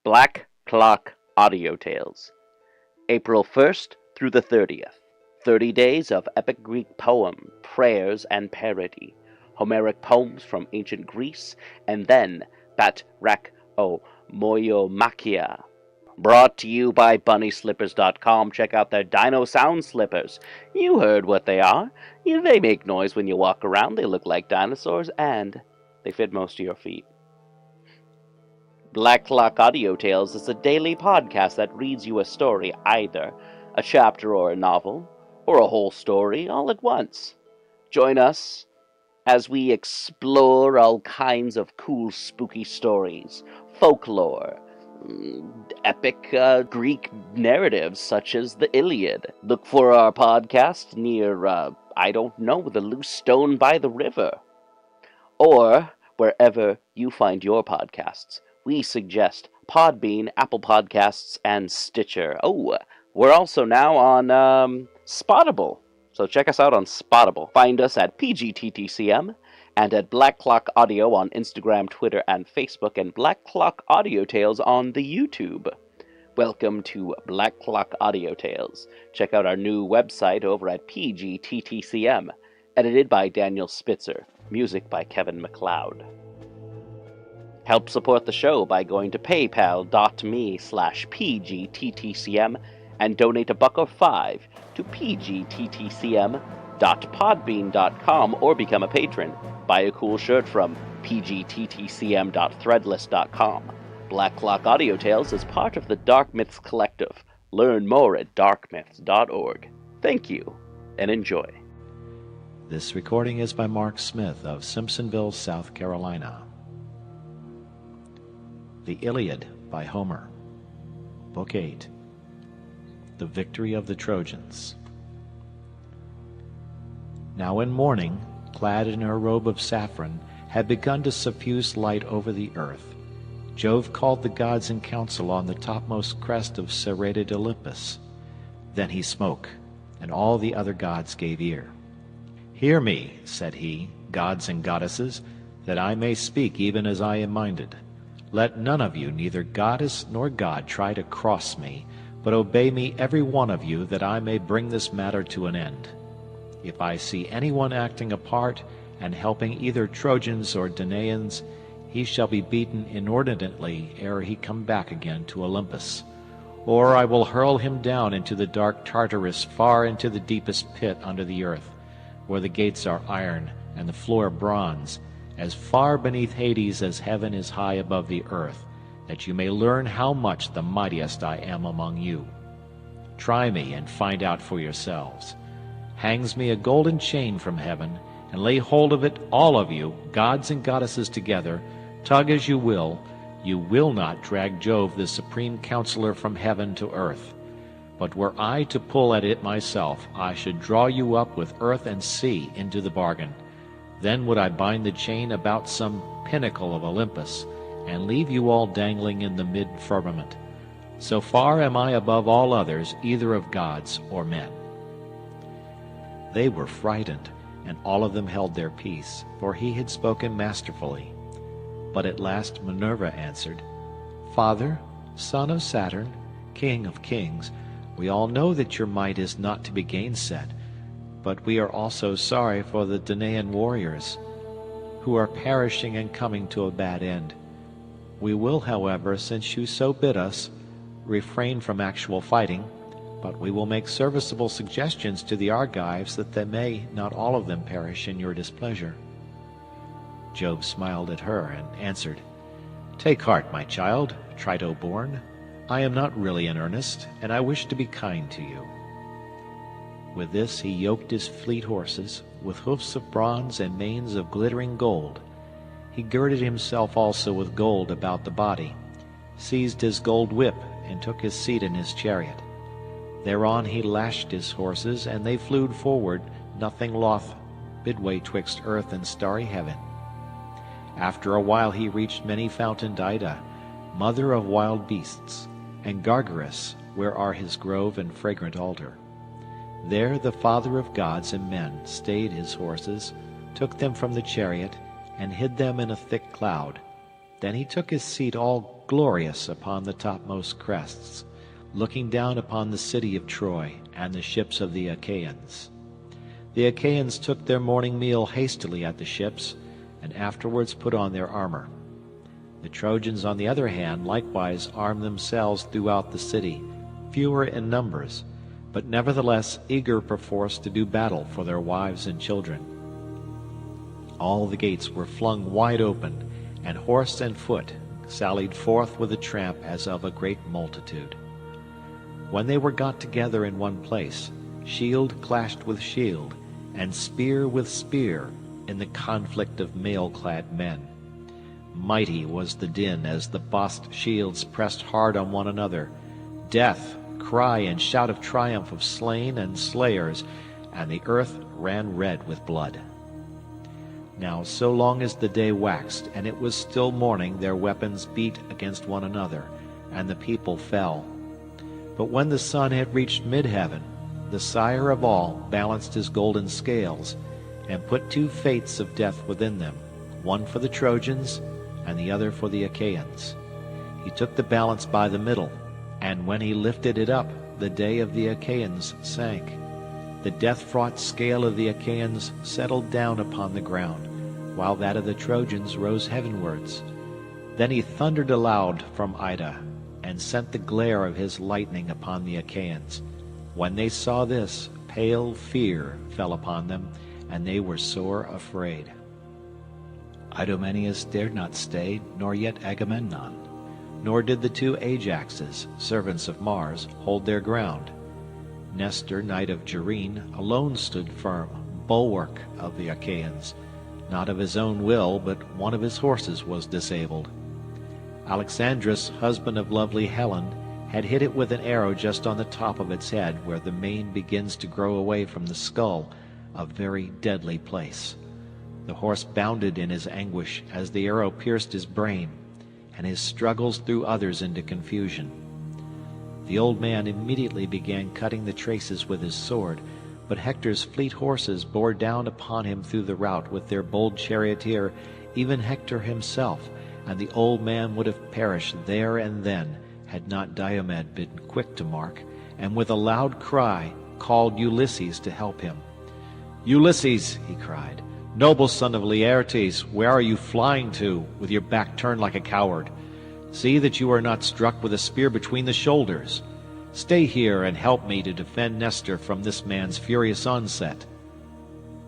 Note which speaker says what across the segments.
Speaker 1: Black Clock Audio Tales, April 1st through the 30th. 30 days of epic Greek poem, prayers, and parody. Homeric poems from ancient Greece, and then Bat-rach-o-myo-machia. Brought to you by BunnySlippers.com. Check out their Dino Sound Slippers. You heard what they are. They make noise when you walk around. They look like dinosaurs, and they fit most of your feet. Black Clock Audio Tales is a daily podcast that reads you a story, either a chapter or a novel, or a whole story all at once. Join us as we explore all kinds of cool, spooky stories, folklore, epic Greek narratives such as the Iliad. Look for our podcast near, the loose stone by the river, or wherever you find your podcasts. We suggest Podbean, Apple Podcasts, and Stitcher. Oh, we're also now on Spottable, so check us out on Spottable. Find us at PGTTCM and at Black Clock Audio on Instagram, Twitter, and Facebook, and Black Clock Audio Tales on the YouTube. Welcome to Black Clock Audio Tales. Check out our new website over at PGTTCM, edited by Daniel Spitzer, music by Kevin MacLeod. Help support the show by going to paypal.me/pgttcm and donate $1 or $5 to pgttcm.podbean.com or become a patron. Buy a cool shirt from pgttcm.threadless.com. Black Clock Audio Tales is part of the Dark Myths Collective. Learn more at darkmyths.org. Thank you, and enjoy.
Speaker 2: This recording is by Mark Smith of Simpsonville, South Carolina. The Iliad by Homer. Book 8. The Victory of the Trojans. Now when morning, clad in her robe of saffron, had begun to suffuse light over the earth, Jove called the gods in council on the topmost crest of serrated Olympus. Then he spoke, and all the other gods gave ear. "Hear me," said he, "gods and goddesses, that I may speak even as I am minded. Let none of you, neither goddess nor god, try to cross me, but obey me every one of you, that I may bring this matter to an end. If I see anyone acting apart and helping either Trojans or Danaans, he shall be beaten inordinately ere he come back again to Olympus. Or I will hurl him down into the dark Tartarus, far into the deepest pit under the earth, where the gates are iron and the floor bronze, as far beneath Hades as heaven is high above the earth, that you may learn how much the mightiest I am among you. Try me and find out for yourselves. Hangs me a golden chain from heaven, and lay hold of it, all of you, gods and goddesses together. Tug as you will not drag Jove, the supreme counselor, from heaven to earth. But were I to pull at it myself, I should draw you up with earth and sea into the bargain. Then would I bind the chain about some pinnacle of Olympus, and leave you all dangling in the mid-firmament. So far am I above all others, either of gods or men." They were frightened, and all of them held their peace, for he had spoken masterfully. But at last Minerva answered, "Father, son of Saturn, king of kings, we all know that your might is not to be gainsaid. But we are also sorry for the Danaan warriors, who are perishing and coming to a bad end. We will, however, since you so bid us, refrain from actual fighting, but we will make serviceable suggestions to the Argives that they may not all of them perish in your displeasure." Jove smiled at her and answered, "Take heart, my child, Trito-born. I am not really in earnest, and I wish to be kind to you." With this he yoked his fleet horses, with hoofs of bronze and manes of glittering gold. He girded himself also with gold about the body, seized his gold whip, and took his seat in his chariot. Thereon he lashed his horses, and they flew forward, nothing loth, midway twixt earth and starry heaven. After a while he reached many-fountained Ida, mother of wild beasts, and Gargarus, where are his grove and fragrant altar. There the father of gods and men stayed his horses, took them from the chariot, and hid them in a thick cloud. Then he took his seat all glorious upon the topmost crests, looking down upon the city of Troy and the ships of the Achaeans. The Achaeans took their morning meal hastily at the ships, and afterwards put on their armor. The Trojans, on the other hand, likewise armed themselves throughout the city, fewer in numbers, but nevertheless eager perforce to do battle for their wives and children. All the gates were flung wide open, and horse and foot sallied forth with a tramp as of a great multitude. When they were got together in one place, shield clashed with shield, and spear with spear, in the conflict of mail-clad men. Mighty was the din as the bossed shields pressed hard on one another. Death, cry, and shout of triumph of slain and slayers, and the earth ran red with blood. Now so long as the day waxed, and it was still morning, their weapons beat against one another, and the people fell. But when the sun had reached mid-heaven, the sire of all balanced his golden scales, and put two fates of death within them, one for the Trojans, and the other for the Achaeans. He took the balance by the middle, and when he lifted it up, the day of the Achaeans sank. The death-fraught scale of the Achaeans settled down upon the ground, while that of the Trojans rose heavenwards. Then he thundered aloud from Ida, and sent the glare of his lightning upon the Achaeans. When they saw this, pale fear fell upon them, and they were sore afraid. Idomeneus dared not stay, nor yet Agamemnon, nor did the two Ajaxes, servants of Mars, hold their ground. Nestor, knight of Gerene, alone stood firm, bulwark of the Achaeans. Not of his own will, but one of his horses was disabled. Alexandrus, husband of lovely Helen, had hit it with an arrow just on the top of its head, where the mane begins to grow away from the skull, a very deadly place. The horse bounded in his anguish as the arrow pierced his brain, and his struggles threw others into confusion. The old man immediately began cutting the traces with his sword, but Hector's fleet horses bore down upon him through the rout with their bold charioteer, even Hector himself, and the old man would have perished there and then, had not Diomed been quick to mark, and with a loud cry called Ulysses to help him. "Ulysses," he cried, "noble son of Laertes, where are you flying to, with your back turned like a coward? See that you are not struck with a spear between the shoulders. Stay here and help me to defend Nestor from this man's furious onset."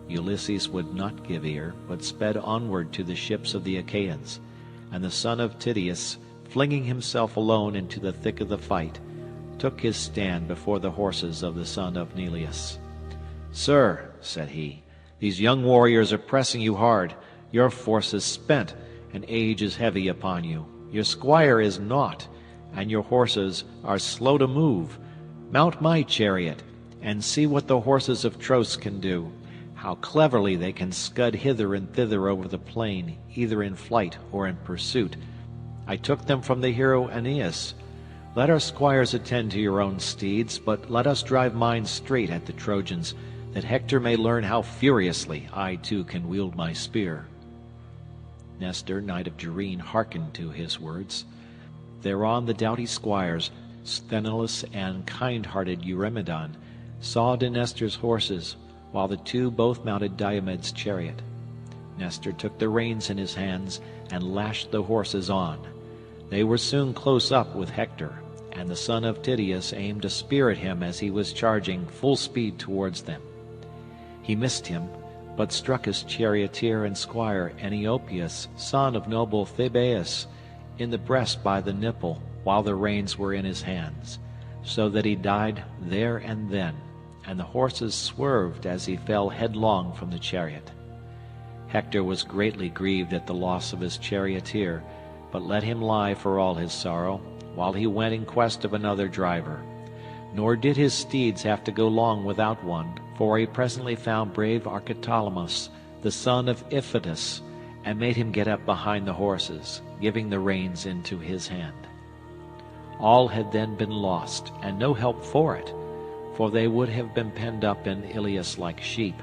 Speaker 2: Ulysses would not give ear, but sped onward to the ships of the Achaeans, and the son of Tydeus, flinging himself alone into the thick of the fight, took his stand before the horses of the son of Neleus. "Sir," said he, "these young warriors are pressing you hard. Your force is spent, and age is heavy upon you. Your squire is naught, and your horses are slow to move. Mount my chariot, and see what the horses of Tros can do, how cleverly they can scud hither and thither over the plain, either in flight or in pursuit. I took them from the hero Aeneas. Let our squires attend to your own steeds, but let us drive mine straight at the Trojans, that Hector may learn how furiously I too can wield my spear." Nestor, knight of Gerene, hearkened to his words. Thereon the doughty squires, Sthenelus and kind-hearted Eurymedon, saw to Nestor's horses, while the two both mounted Diomed's chariot. Nestor took the reins in his hands and lashed the horses on. They were soon close up with Hector, and the son of Tydeus aimed a spear at him as he was charging full speed towards them. He missed him, but struck his charioteer and squire Eniopius, son of noble Thebaeus, in the breast by the nipple, while the reins were in his hands, so that he died there and then, and the horses swerved as he fell headlong from the chariot. Hector was greatly grieved at the loss of his charioteer, but let him lie for all his sorrow, while he went in quest of another driver. Nor did his steeds have to go long without one, for he presently found brave Archeptolemus, the son of Iphitus, and made him get up behind the horses, giving the reins into his hand. All had then been lost, and no help for it, for they would have been penned up in Ilius like sheep,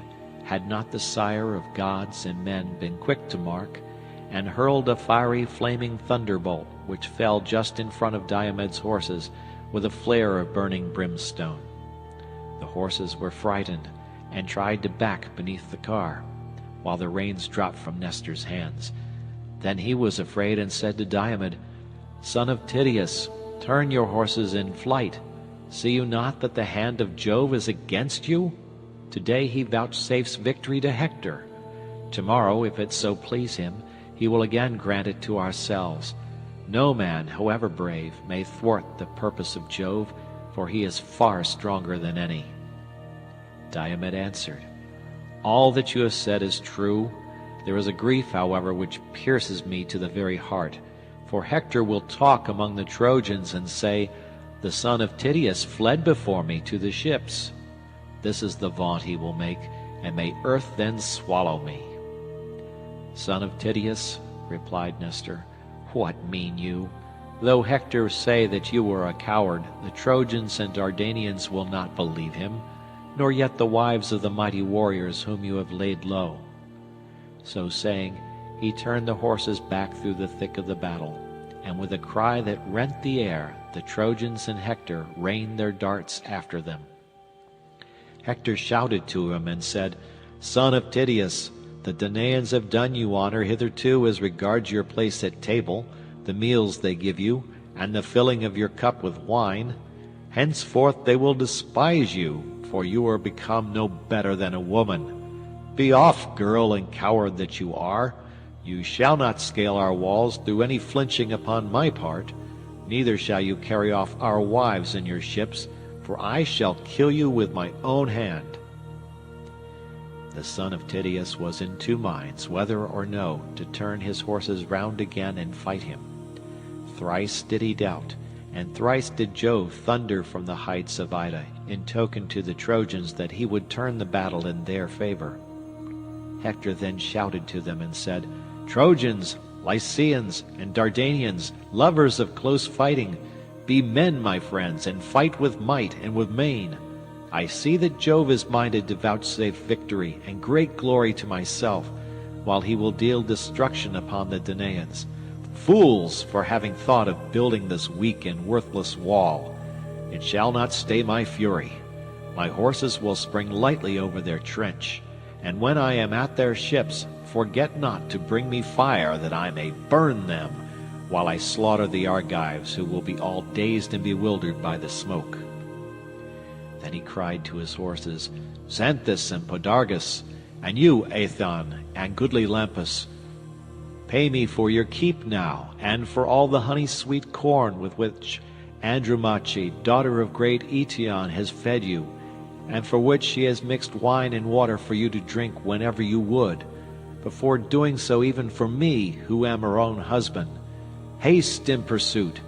Speaker 2: had not the sire of gods and men been quick to mark, and hurled a fiery flaming thunderbolt, which fell just in front of Diomed's horses with a flare of burning brimstone. The horses were frightened and tried to back beneath the car, while the reins dropped from Nestor's hands. Then he was afraid and said to Diomed, "Son of Tydeus, turn your horses in flight. See you not that the hand of Jove is against you? Today he vouchsafes victory to Hector. Tomorrow, if it so please him, he will again grant it to ourselves. No man, however brave, may thwart the purpose of Jove, for he is far stronger than any." Diomed answered, "All that you have said is true. There is a grief, however, which pierces me to the very heart. For Hector will talk among the Trojans and say, 'The son of Tydeus fled before me to the ships.' This is the vaunt he will make, and may earth then swallow me." "Son of Tydeus," replied Nestor, "what mean you? Though Hector say that you are a coward, the Trojans and Dardanians will not believe him, nor yet the wives of the mighty warriors whom you have laid low." So saying, he turned the horses back through the thick of the battle, and with a cry that rent the air, the Trojans and Hector rained their darts after them. Hector shouted to him and said, "Son of Tydeus, the Danaans have done you honor hitherto as regards your place at table, the meals they give you, and the filling of your cup with wine. Henceforth they will despise you, for you are become no better than a woman. Be off, girl and coward that you are. You shall not scale our walls through any flinching upon my part, neither shall you carry off our wives in your ships, for I shall kill you with my own hand." The son of Tydeus was in two minds, whether or no to turn his horses round again and fight him. Thrice did he doubt, and thrice did Jove thunder from the heights of Ida, in token to the Trojans that he would turn the battle in their favor. Hector then shouted to them and said, "Trojans, Lycians, and Dardanians, lovers of close fighting, be men, my friends, and fight with might and with main. I see that Jove is minded to vouchsafe victory and great glory to myself, while he will deal destruction upon the Danaans. Fools, for having thought of building this weak and worthless wall. It shall not stay my fury. My horses will spring lightly over their trench, and when I am at their ships, forget not to bring me fire that I may burn them, while I slaughter the Argives, who will be all dazed and bewildered by the smoke." Then he cried to his horses, "Xanthus and Podargus, and you, Aethon, and goodly Lampus, pay me for your keep now, and for all the honey-sweet corn with which Andromache, daughter of great Eetion, has fed you, and for which she has mixed wine and water for you to drink whenever you would, before doing so even for me, who am her own husband. Haste in pursuit,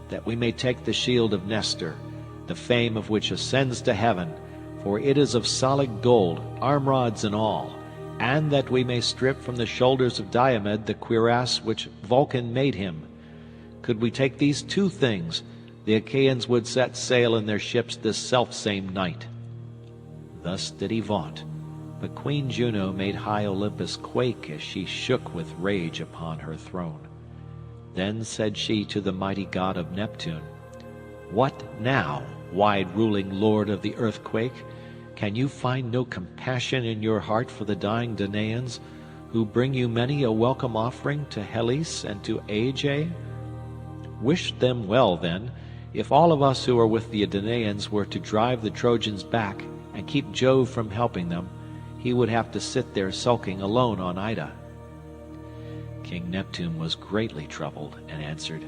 Speaker 2: that we may take the shield of Nestor, the fame of which ascends to heaven, for it is of solid gold, arm-rods and all, and that we may strip from the shoulders of Diomed the cuirass which Vulcan made him. Could we take these two things, the Achaeans would set sail in their ships this selfsame night." Thus did he vaunt, but Queen Juno made high Olympus quake as she shook with rage upon her throne. Then said she to the mighty god of Neptune, "What now, wide-ruling lord of the earthquake? Can you find no compassion in your heart for the dying Danaans, who bring you many a welcome offering to Hellas and to Aegae? Wish them well, then. If all of us who are with the Danaans were to drive the Trojans back and keep Jove from helping them, he would have to sit there sulking alone on Ida." King Neptune was greatly troubled and answered,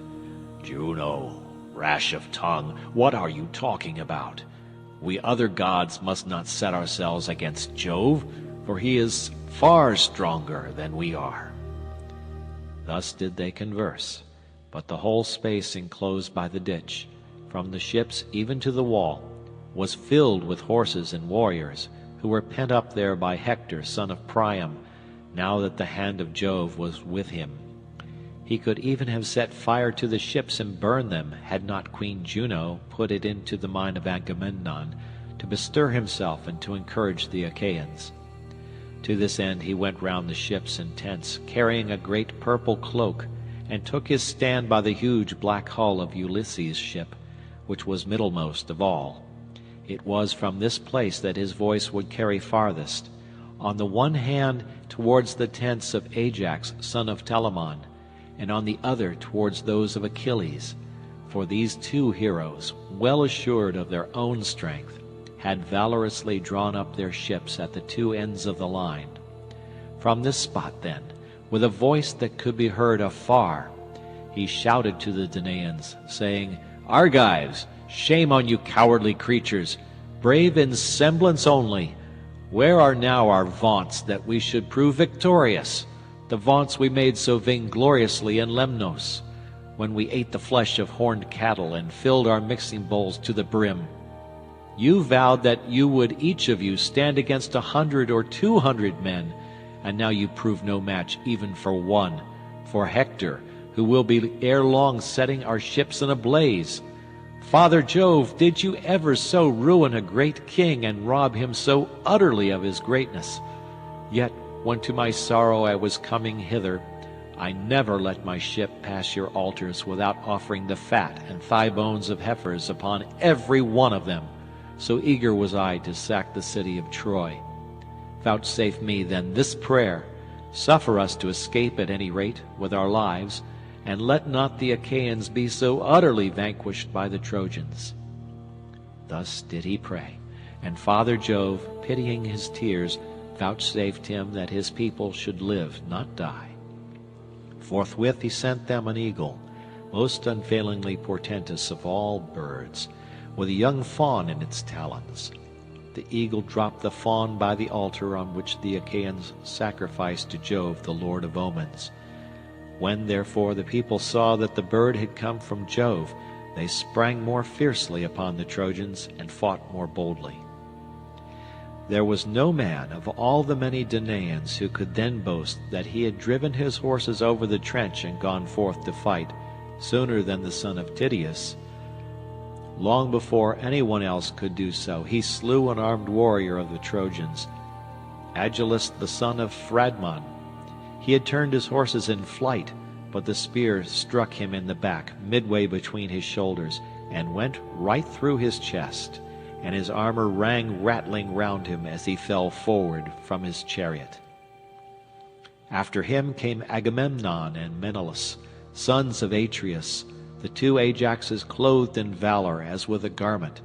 Speaker 2: "Juno, rash of tongue, what are you talking about? We other gods must not set ourselves against Jove, for he is far stronger than we are." Thus did they converse, but the whole space enclosed by the ditch, from the ships even to the wall, was filled with horses and warriors, who were pent up there by Hector son of Priam, now that the hand of Jove was with him. He could even have set fire to the ships and burned them, had not Queen Juno put it into the mind of Agamemnon to bestir himself and to encourage the Achaeans. To this end he went round the ships and tents, carrying a great purple cloak, and took his stand by the huge black hull of Ulysses' ship, which was middlemost of all. It was from this place that his voice would carry farthest, on the one hand towards the tents of Ajax, son of Telamon, and on the other towards those of Achilles, for these two heroes, well assured of their own strength, had valorously drawn up their ships at the two ends of the line. From this spot, then, with a voice that could be heard afar, he shouted to the Danaans, saying, "Argives, shame on you cowardly creatures, brave in semblance only! Where are now our vaunts that we should prove victorious, the vaunts we made so vaingloriously in Lemnos, when we ate the flesh of horned cattle and filled our mixing bowls to the brim? You vowed that you would each of you stand against 100 or 200 men, and now you prove no match even for one, for Hector, who will be ere long setting our ships in a blaze. Father Jove, did you ever so ruin a great king and rob him so utterly of his greatness? Yet, when to my sorrow I was coming hither, I never let my ship pass your altars without offering the fat and thigh bones of heifers upon every one of them, so eager was I to sack the city of Troy. Vouchsafe me then this prayer, suffer us to escape at any rate with our lives, and let not the Achaeans be so utterly vanquished by the Trojans." Thus did he pray, and Father Jove, pitying his tears, vouchsafed him that his people should live, not die. Forthwith he sent them an eagle, most unfailingly portentous of all birds, with a young fawn in its talons. The eagle dropped the fawn by the altar on which the Achaeans sacrificed to Jove, the Lord of Omens. When therefore the people saw that the bird had come from Jove, they sprang more fiercely upon the Trojans and fought more boldly. There was no man of all the many Danaans who could then boast that he had driven his horses over the trench and gone forth to fight sooner than the son of Tydeus. Long before anyone else could do so, he slew an armed warrior of the Trojans, Agilus the son of Phradmon. He had turned his horses in flight, but the spear struck him in the back, midway between his shoulders, and went right through his chest, and his armor rang rattling round him as he fell forward from his chariot. After him came Agamemnon and Menelaus, sons of Atreus, the two Ajaxes clothed in valor as with a garment.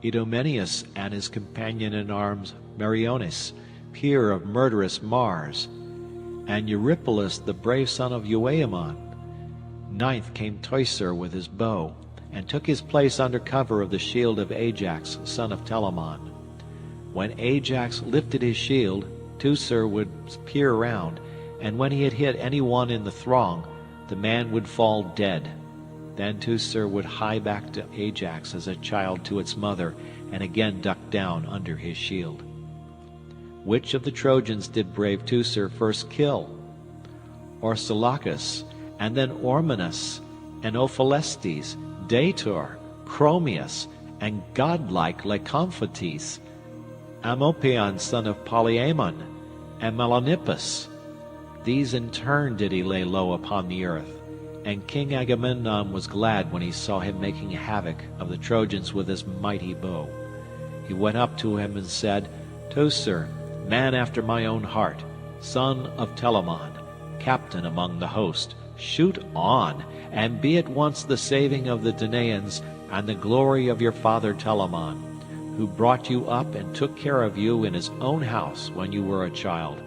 Speaker 2: Idomeneus and his companion in arms Meriones, peer of murderous Mars, and Eurypylus the brave son of Euaemon. Ninth came Teucer with his bow, and took his place under cover of the shield of Ajax, son of Telamon. When Ajax lifted his shield, Teucer would peer round, and when he had hit any one in the throng, the man would fall dead. Then Teucer would hie back to Ajax as a child to its mother, and again duck down under his shield. Which of the Trojans did brave Teucer first kill? Orsilochus, and then Ormenus, and Ophelestes, Dator, Chromius, and godlike Lycomphates, Amopion son of Polyamon, and Melanippus. These in turn did he lay low upon the earth, and King Agamemnon was glad when he saw him making havoc of the Trojans with his mighty bow. He went up to him and said, "Teucer, man after my own heart, son of Telamon, captain among the host, shoot on, and be at once the saving of the Danaans and the glory of your father Telamon, who brought you up and took care of you in his own house when you were a child,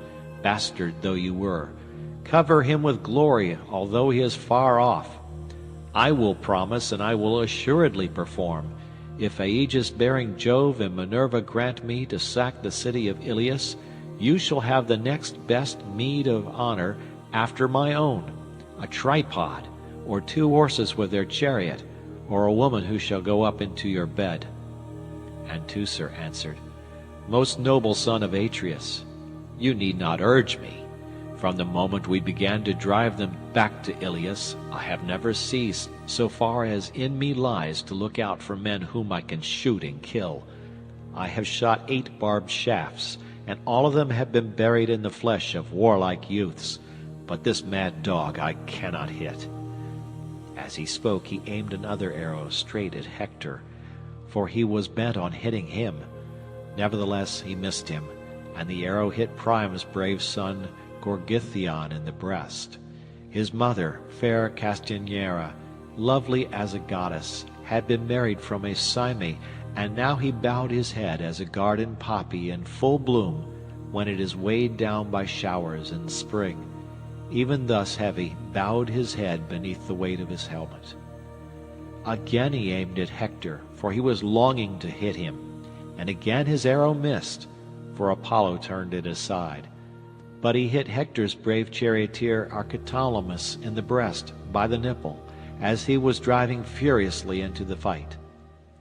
Speaker 2: bastard though you were. Cover him with glory, although he is far off. I will promise, and I will assuredly perform. If Aegis-bearing Jove and Minerva grant me to sack the city of Ilius, you shall have the next best meed of honor after my own, a tripod, or 2 horses with their chariot, or a woman who shall go up into your bed." And Teucer answered, "Most noble son of Atreus, you need not urge me. From the moment we began to drive them back to Ilius, I have never ceased, so far as in me lies, to look out for men whom I can shoot and kill. I have shot 8 barbed shafts, and all of them have been buried in the flesh of warlike youths, but this mad dog I cannot hit." As he spoke, he aimed another arrow straight at Hector, for he was bent on hitting him. Nevertheless, he missed him, and the arrow hit Priam's brave son Gorgythion in the breast. His mother, fair Castianera, lovely as a goddess, had been married from a Cyme, and now he bowed his head as a garden poppy in full bloom when it is weighed down by showers in spring. Even thus heavy bowed his head beneath the weight of his helmet. Again he aimed at Hector, for he was longing to hit him, and again his arrow missed, for Apollo turned it aside. But he hit Hector's brave charioteer Archeptolemus in the breast, by the nipple, as he was driving furiously into the fight.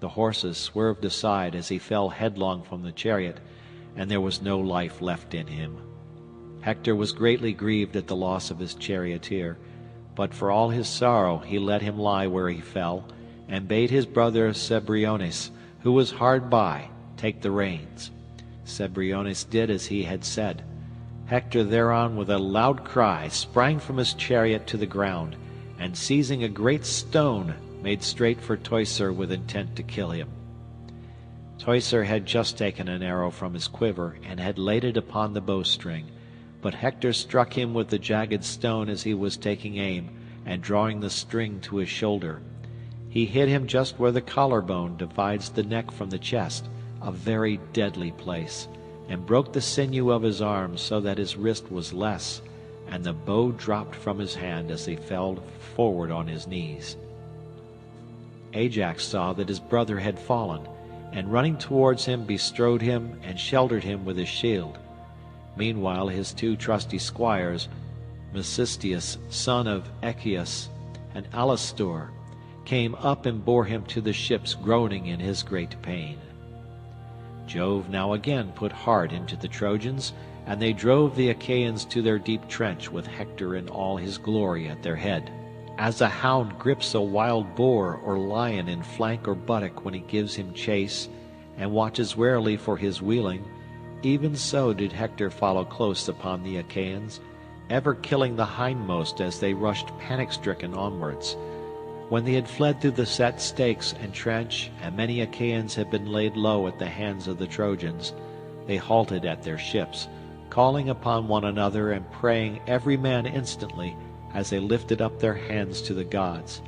Speaker 2: The horses swerved aside as he fell headlong from the chariot, and there was no life left in him. Hector was greatly grieved at the loss of his charioteer, but for all his sorrow he let him lie where he fell, and bade his brother Cebriones, who was hard by, take the reins. Cebriones did as he had said. Hector thereon with a loud cry sprang from his chariot to the ground, and seizing a great stone made straight for Teucer with intent to kill him. Teucer had just taken an arrow from his quiver and had laid it upon the bowstring, but Hector struck him with the jagged stone as he was taking aim, and drawing the string to his shoulder. He hit him just where the collarbone divides the neck from the chest, a very deadly place, and broke the sinew of his arm so that his wrist was less, and the bow dropped from his hand as he fell forward on his knees. Ajax saw that his brother had fallen, and running towards him bestrode him and sheltered him with his shield. Meanwhile his two trusty squires, Mecistius, son of Echius, and Alastor, came up and bore him to the ships, groaning in his great pain. Jove now again put heart into the Trojans, and they drove the Achaeans to their deep trench with Hector in all his glory at their head. As a hound grips a wild boar or lion in flank or buttock when he gives him chase, and watches warily for his wheeling, even so did Hector follow close upon the Achaeans, ever killing the hindmost as they rushed panic-stricken onwards. When they had fled through the set stakes and trench, and many Achaeans had been laid low at the hands of the Trojans, they halted at their ships, calling upon one another and praying every man instantly as they lifted up their hands to the gods.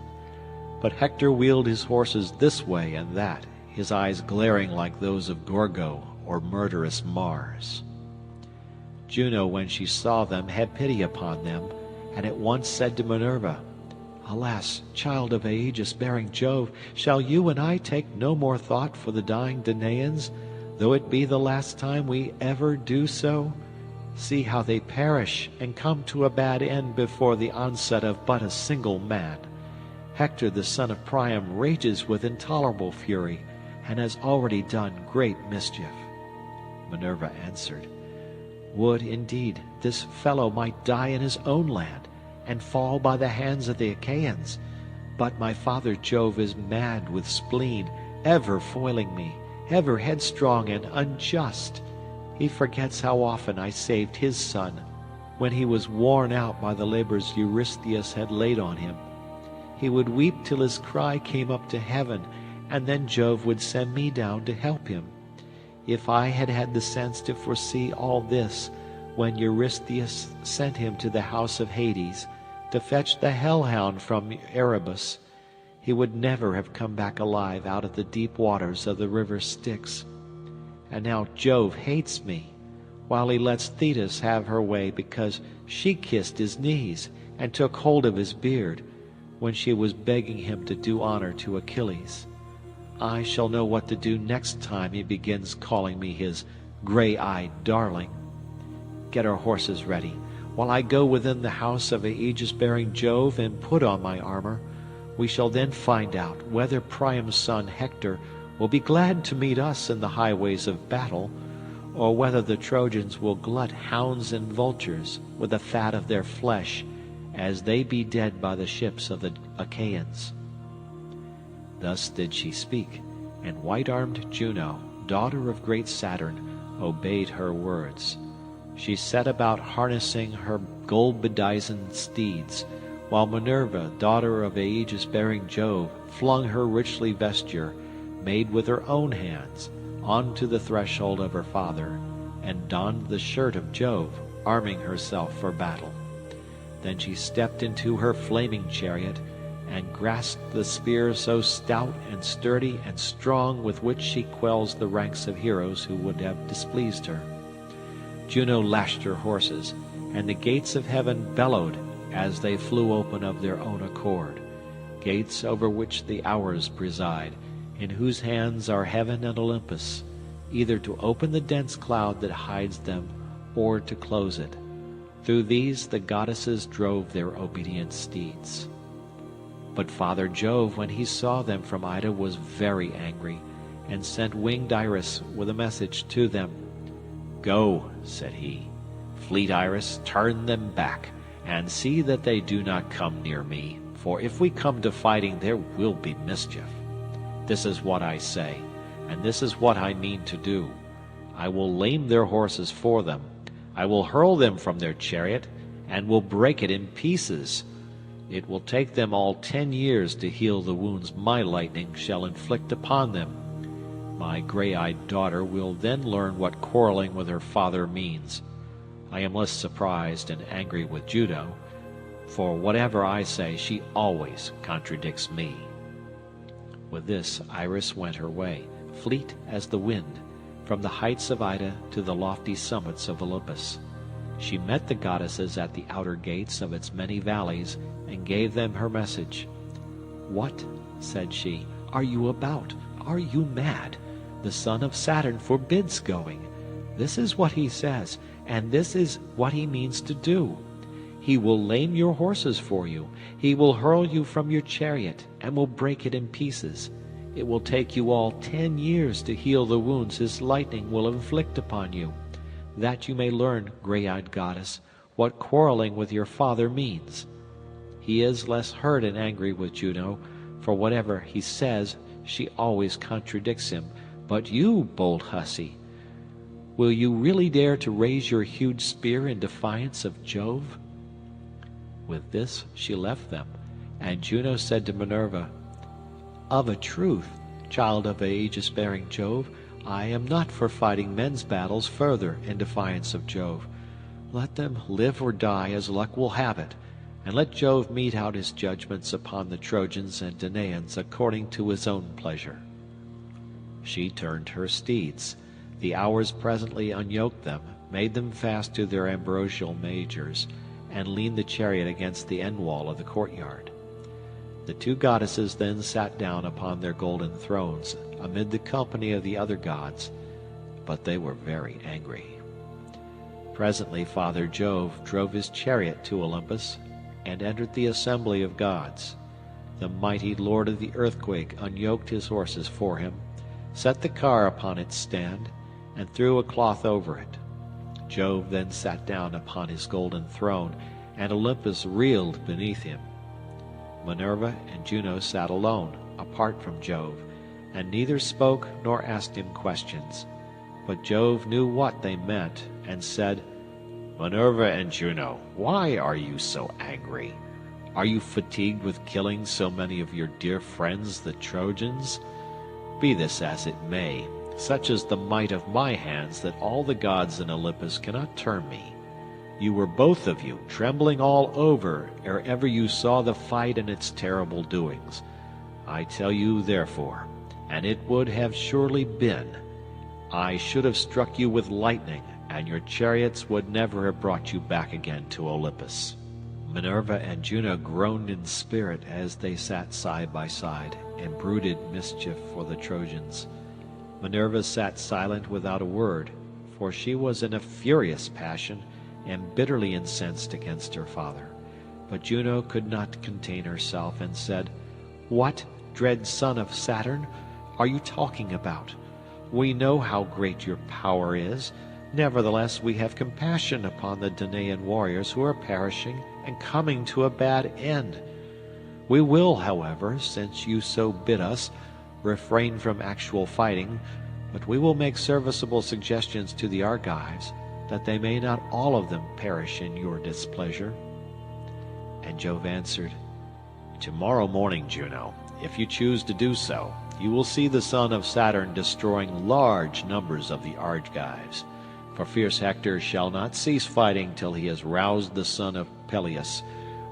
Speaker 2: But Hector wheeled his horses this way and that, his eyes glaring like those of Gorgo or murderous Mars. Juno, when she saw them, had pity upon them, and at once said to Minerva, "Alas, child of Aegis-bearing Jove, shall you and I take no more thought for the dying Danaans, though it be the last time we ever do so? See how they perish and come to a bad end before the onset of but a single man. Hector the son of Priam rages with intolerable fury, and has already done great mischief." Minerva answered, "Would, indeed, this fellow might die in his own land, and fall by the hands of the Achaeans, but my father Jove is mad with spleen, ever foiling me, ever headstrong and unjust. He forgets how often I saved his son, when he was worn out by the labors Eurystheus had laid on him. He would weep till his cry came up to heaven, and then Jove would send me down to help him. If I had had the sense to foresee all this, when Eurystheus sent him to the house of Hades, to fetch the hellhound from Erebus, he would never have come back alive out of the deep waters of the river Styx. And now Jove hates me, while he lets Thetis have her way because she kissed his knees and took hold of his beard, when she was begging him to do honor to Achilles. I shall know what to do next time he begins calling me his gray-eyed darling. Get our horses ready, while I go within the house of Aegis-bearing Jove and put on my armor. We shall then find out whether Priam's son Hector will be glad to meet us in the highways of battle, or whether the Trojans will glut hounds and vultures with the fat of their flesh, as they be dead by the ships of the Achaeans." Thus did she speak, and white-armed Juno, daughter of great Saturn, obeyed her words. She set about harnessing her gold-bedizened steeds, while Minerva, daughter of aegis-bearing Jove, flung her richly vesture, made with her own hands, onto the threshold of her father, and donned the shirt of Jove, arming herself for battle. Then she stepped into her flaming chariot, and grasped the spear so stout and sturdy and strong with which she quells the ranks of heroes who would have displeased her. Juno lashed her horses, and the gates of heaven bellowed as they flew open of their own accord, gates over which the Hours preside, in whose hands are heaven and Olympus, either to open the dense cloud that hides them, or to close it. Through these the goddesses drove their obedient steeds. But Father Jove, when he saw them from Ida, was very angry, and sent winged Iris with a message to them. "Go," said he, "fleet Iris, turn them back, and see that they do not come near me, for if we come to fighting there will be mischief. This is what I say, and this is what I mean to do. I will lame their horses for them, I will hurl them from their chariot, and will break it in pieces. It will take them all 10 years to heal the wounds my lightning shall inflict upon them. My gray-eyed daughter will then learn what quarreling with her father means. I am less surprised and angry with Juno, for whatever I say she always contradicts me." With this Iris went her way, fleet as the wind, from the heights of Ida to the lofty summits of Olympus. She met the goddesses at the outer gates of its many valleys, and gave them her message. "What," said she, "are you about? Are you mad? The son of Saturn forbids going. This is what he says, and this is what he means to do. He will lame your horses for you. He will hurl you from your chariot, and will break it in pieces. It will take you all 10 years to heal the wounds his lightning will inflict upon you, that you may learn, gray-eyed goddess, what quarreling with your father means." He is less hurt and angry with Juno, for whatever he says she always contradicts him. But you, bold hussy, will you really dare to raise your huge spear in defiance of Jove? With this she left them, and Juno said to Minerva, "Of a truth, child of aegis-bearing Jove, I am not for fighting men's battles further in defiance of Jove. Let them live or die as luck will have it, and let Jove mete out his judgments upon the Trojans and Danaans according to his own pleasure." She turned her steeds. The Hours presently unyoked them, made them fast to their ambrosial majors, and leaned the chariot against the end wall of the courtyard. The two goddesses then sat down upon their golden thrones, amid the company of the other gods, but they were very angry. Presently Father Jove drove his chariot to Olympus, and entered the assembly of gods. The mighty lord of the earthquake unyoked his horses for him, set the car upon its stand, and threw a cloth over it. Jove then sat down upon his golden throne, and Olympus reeled beneath him. Minerva and Juno sat alone, apart from Jove, and neither spoke nor asked him questions. But Jove knew what they meant, and said, "Minerva and Juno, why are you so angry? Are you fatigued with killing so many of your dear friends, the Trojans? Be this as it may, such is the might of my hands that all the gods in Olympus cannot turn me. You were both of you trembling all over ere ever you saw the fight and its terrible doings. I tell you, therefore, and it would have surely been, I should have struck you with lightning, and your chariots would never have brought you back again to Olympus." Minerva and Juno groaned in spirit as they sat side by side, and brooded mischief for the Trojans. Minerva sat silent without a word, for she was in a furious passion, and bitterly incensed against her father. But Juno could not contain herself, and said, "What, dread son of Saturn, are you talking about? We know how great your power is. Nevertheless we have compassion upon the Danaan warriors who are perishing and coming to a bad end. We will, however, since you so bid us, refrain from actual fighting, but we will make serviceable suggestions to the Argives, that they may not all of them perish in your displeasure. And Jove answered, Tomorrow morning, Juno, if you choose to do so, you will see the son of Saturn destroying large numbers of the Argives. For fierce Hector shall not cease fighting till he has roused the son of Peleus,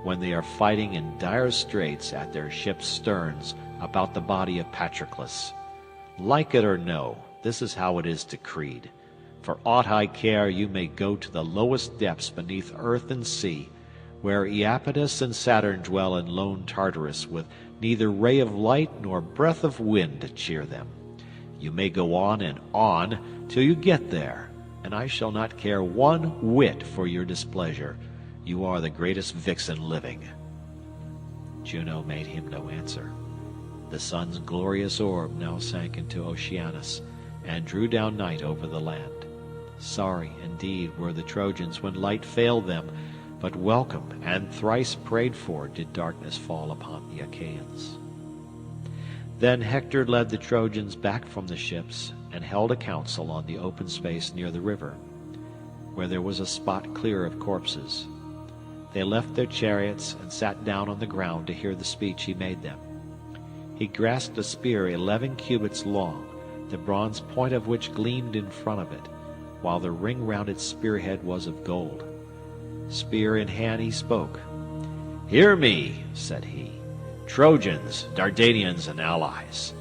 Speaker 2: when they are fighting in dire straits at their ships' sterns about the body of Patroclus. Like it or no, this is how it is decreed. For aught I care, you may go to the lowest depths beneath earth and sea, where Iapetus and Saturn dwell in lone Tartarus, with neither ray of light nor breath of wind to cheer them. You may go on and on till you get there, and I shall not care one whit for your displeasure. You are the greatest vixen living. Juno made him no answer. The sun's glorious orb now sank into Oceanus, and drew down night over the land. Sorry indeed were the Trojans when light failed them, but welcome and thrice prayed for did darkness fall upon the Achaeans. Then Hector led the Trojans back from the ships, and held a council on the open space near the river, where there was a spot clear of corpses. They left their chariots and sat down on the ground to hear the speech he made them. He grasped a spear 11 cubits long, the bronze point of which gleamed in front of it, while the ring round its spearhead was of gold. Spear in hand he spoke. Hear me, said he, Trojans, Dardanians, and allies.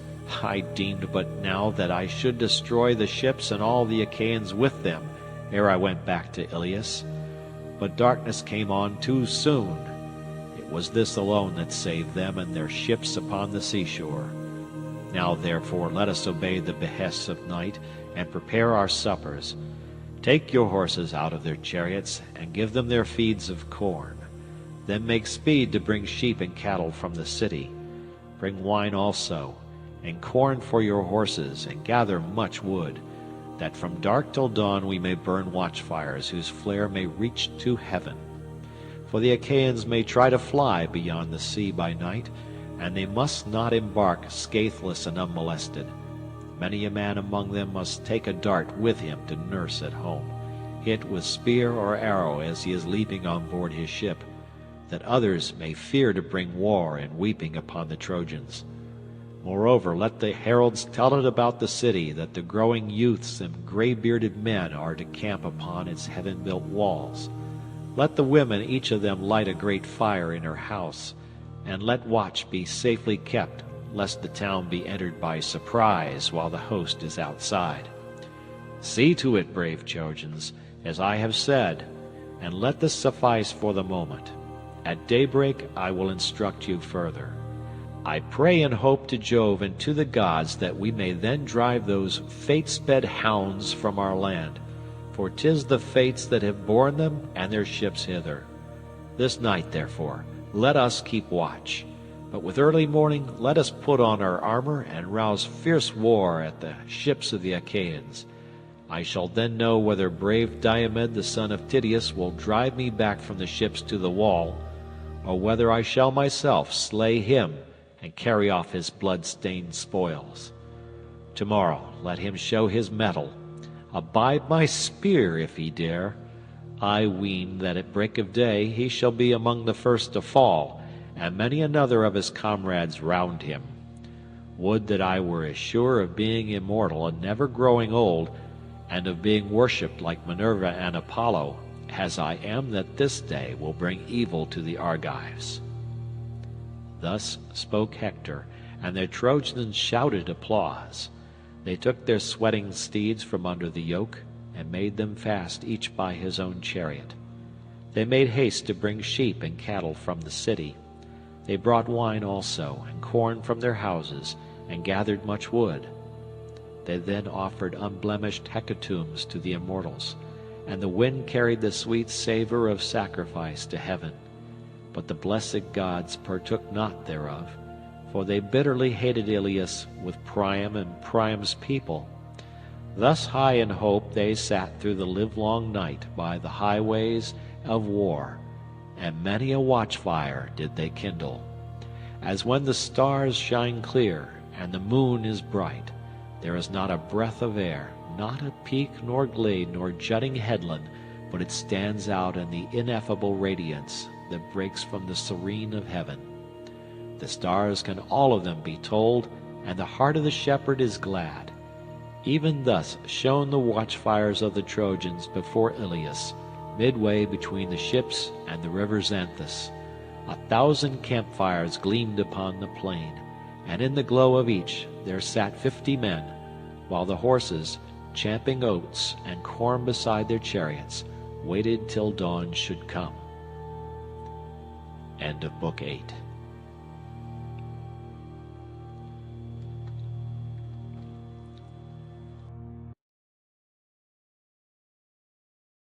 Speaker 2: I deemed but now that I should destroy the ships and all the Achaeans with them, ere I went back to Ilius. But darkness came on too soon. It was this alone that saved them and their ships upon the seashore. Now therefore let us obey the behests of night, and prepare our suppers. Take your horses out of their chariots, and give them their feeds of corn. Then make speed to bring sheep and cattle from the city. Bring wine also, and corn for your horses, and gather much wood, that from dark till dawn we may burn watchfires whose flare may reach to heaven. For the Achaeans may try to fly beyond the sea by night, and they must not embark scatheless and unmolested. Many a man among them must take a dart with him to nurse at home, hit with spear or arrow as he is leaping on board his ship, that others may fear to bring war and weeping upon the Trojans. Moreover, let the heralds tell it about the city, that the growing youths and gray-bearded men are to camp upon its heaven-built walls. Let the women each of them light a great fire in her house, and let watch be safely kept, lest the town be entered by surprise while the host is outside. See to it, brave Trojans, as I have said, and let this suffice for the moment. At daybreak I will instruct you further. I pray and hope to Jove and to the gods that we may then drive those fate-sped hounds from our land, for 'tis the fates that have borne them and their ships hither. This night, therefore, let us keep watch. But with early morning let us put on our armor and rouse fierce war at the ships of the Achaeans. I shall then know whether brave Diomed the son of Tydeus will drive me back from the ships to the wall, or whether I shall myself slay him and carry off his blood-stained spoils. Tomorrow let him show his mettle, abide my spear if he dare. I ween that at break of day he shall be among the first to fall, and many another of his comrades round him. Would that I were as sure of being immortal and never growing old, and of being worshipped like Minerva and Apollo, as I am that this day will bring evil to the Argives. Thus spoke Hector, and the Trojans shouted applause. They took their sweating steeds from under the yoke, and made them fast each by his own chariot. They made haste to bring sheep and cattle from the city. They brought wine also, and corn from their houses, and gathered much wood. They then offered unblemished hecatombs to the immortals, and the wind carried the sweet savor of sacrifice to heaven. But the blessed gods partook not thereof, for they bitterly hated Ilius with Priam and Priam's people. Thus high in hope they sat through the livelong night by the highways of war, and many a watchfire did they kindle. As when the stars shine clear, and the moon is bright, There is not a breath of air, not a peak nor glade nor jutting headland, but it stands out in the ineffable radiance that breaks from the serene of heaven. The stars can all of them be told, and the heart of the shepherd is glad. Even thus shone the watchfires of the Trojans before Ilius, midway between the ships and the river Xanthus. 1,000 campfires gleamed upon the plain, and in the glow of each there sat 50 men, while the horses, champing oats and corn beside their chariots, waited till dawn should come. End of Book 8.